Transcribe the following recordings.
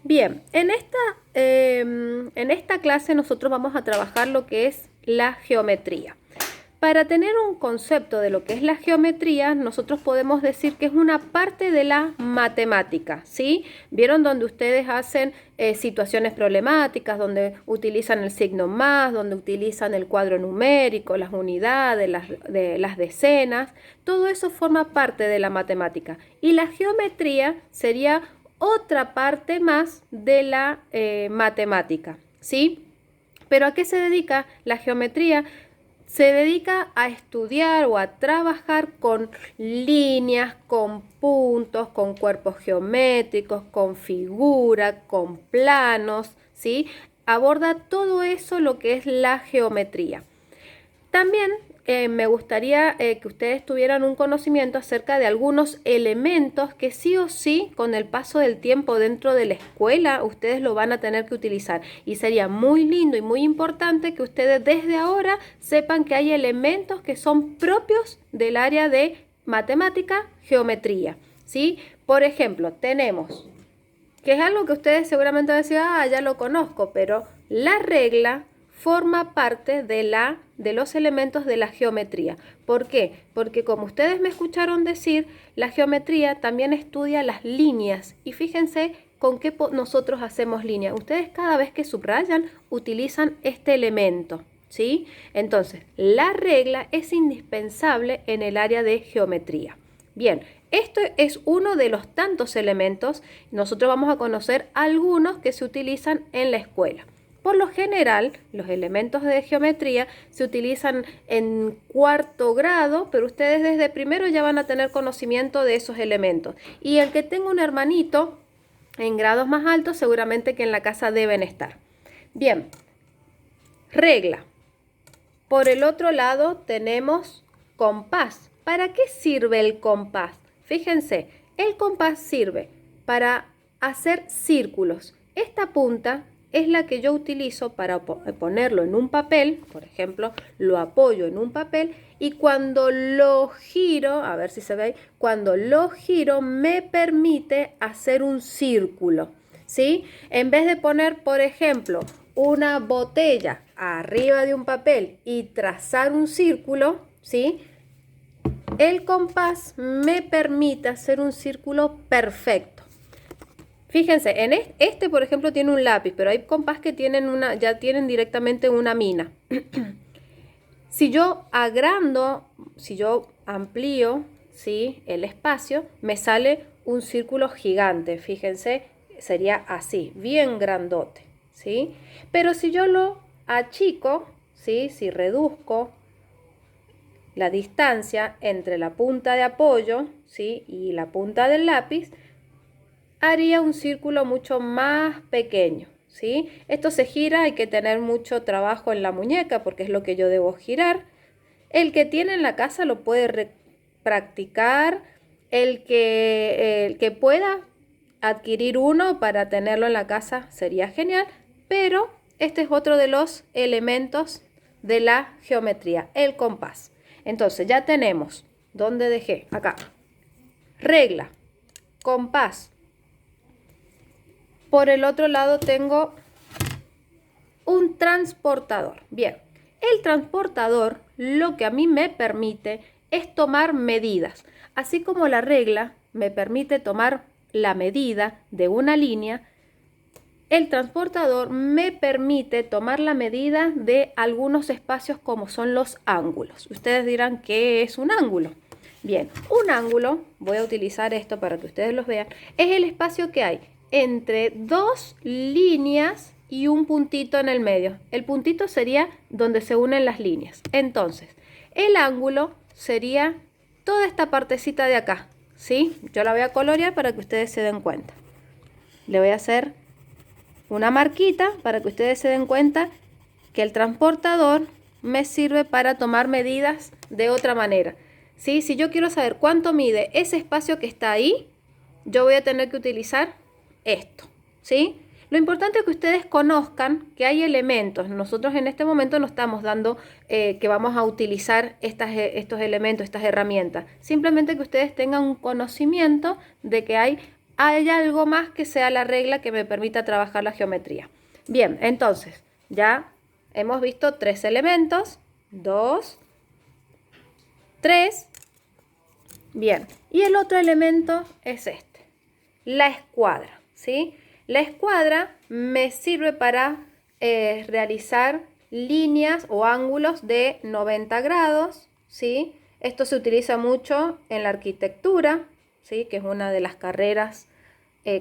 Bien, en esta clase nosotros vamos a trabajar lo que es la geometría. Para tener un concepto de lo que es la geometría, nosotros podemos decir que es una parte de la matemática, ¿sí? ¿Vieron donde ustedes hacen situaciones problemáticas, donde utilizan el signo más, donde utilizan el cuadro numérico, las unidades, las decenas? Todo eso forma parte de la matemática. Y la geometría sería otra parte más de la matemática, ¿sí? ¿Pero a qué se dedica la geometría? Se dedica a estudiar o a trabajar con líneas, con puntos, con cuerpos geométricos, con figuras, con planos, ¿sí? Aborda todo eso lo que es la geometría. También me gustaría que ustedes tuvieran un conocimiento acerca de algunos elementos que sí o sí con el paso del tiempo dentro de la escuela ustedes lo van a tener que utilizar, y sería muy lindo y muy importante que ustedes desde ahora sepan que hay elementos que son propios del área de matemática, geometría, ¿sí? Por ejemplo, tenemos, que es algo que ustedes seguramente van a decir, ya lo conozco, pero la regla forma parte de los elementos de la geometría. ¿Por qué? Porque como ustedes me escucharon decir, la geometría también estudia las líneas. Y fíjense con qué nosotros hacemos líneas. Ustedes cada vez que subrayan utilizan este elemento, ¿sí? Entonces, la regla es indispensable en el área de geometría. Bien, esto es uno de los tantos elementos. Nosotros vamos a conocer algunos que se utilizan en la escuela. Por lo general, los elementos de geometría se utilizan en cuarto grado, pero ustedes desde primero ya van a tener conocimiento de esos elementos. Y el que tenga un hermanito en grados más altos, seguramente que en la casa deben estar. Bien, regla. Por el otro lado tenemos compás. ¿Para qué sirve el compás? Fíjense, el compás sirve para hacer círculos. Esta punta es la que yo utilizo para ponerlo en un papel, por ejemplo, lo apoyo en un papel y cuando lo giro, a ver si se ve, cuando lo giro me permite hacer un círculo, ¿sí? En vez de poner, por ejemplo, una botella arriba de un papel y trazar un círculo, ¿sí? El compás me permite hacer un círculo perfecto. Fíjense, en este por ejemplo tiene un lápiz, pero hay compás que tienen ya tienen directamente una mina. Si yo agrando, si yo amplío, ¿sí?, el espacio, me sale un círculo gigante. Fíjense, sería así, bien grandote, ¿sí? Pero si yo lo achico, ¿sí?, si reduzco la distancia entre la punta de apoyo, ¿sí?, y la punta del lápiz, haría un círculo mucho más pequeño, ¿sí? Esto se gira, hay que tener mucho trabajo en la muñeca porque es lo que yo debo girar. El que tiene en la casa lo puede practicar, el que pueda adquirir uno para tenerlo en la casa sería genial, pero este es otro de los elementos de la geometría, el compás. Entonces ya tenemos, ¿dónde dejé? Acá. Regla, compás. Por el otro lado tengo un transportador. Bien, el transportador lo que a mí me permite es tomar medidas. Así como la regla me permite tomar la medida de una línea, el transportador me permite tomar la medida de algunos espacios como son los ángulos. Ustedes dirán, ¿qué es un ángulo? Bien, un ángulo, voy a utilizar esto para que ustedes los vean, es el espacio que hay entre dos líneas y un puntito en el medio. El puntito sería donde se unen las líneas. Entonces, el ángulo sería toda esta partecita de acá, ¿sí? Yo la voy a colorear para que ustedes se den cuenta. Le voy a hacer una marquita para que ustedes se den cuenta que el transportador me sirve para tomar medidas de otra manera, ¿sí? Si yo quiero saber cuánto mide ese espacio que está ahí, yo voy a tener que utilizar esto, ¿sí? Lo importante es que ustedes conozcan que hay elementos. Nosotros en este momento no estamos dando que vamos a utilizar estos elementos, estas herramientas. Simplemente que ustedes tengan un conocimiento de que hay hay algo más que sea la regla que me permita trabajar la geometría. Bien, entonces ya hemos visto 3 elementos, 2, 3. Bien, y el otro elemento es este, la escuadra, ¿sí? La escuadra me sirve para realizar líneas o ángulos de 90 grados, ¿sí? Esto se utiliza mucho en la arquitectura, ¿sí? Que es una de las carreras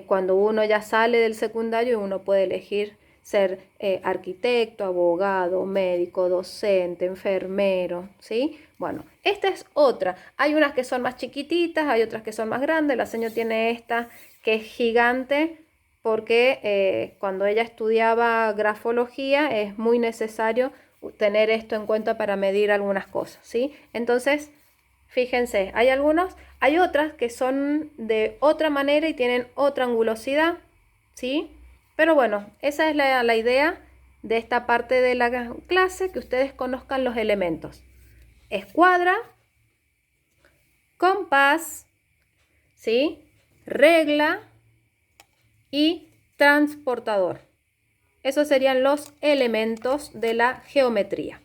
cuando uno ya sale del secundario, uno puede elegir ser arquitecto, abogado, médico, docente, enfermero, ¿sí? Bueno, esta es otra. Hay unas que son más chiquititas, hay otras que son más grandes. La señora tiene esta que es gigante porque cuando ella estudiaba grafología es muy necesario tener esto en cuenta para medir algunas cosas, ¿sí? Entonces, fíjense, hay otras que son de otra manera y tienen otra angulosidad, ¿sí? Pero bueno, esa es la idea de esta parte de la clase, que ustedes conozcan los elementos. Escuadra, compás, ¿sí? Regla y transportador. Esos serían los elementos de la geometría.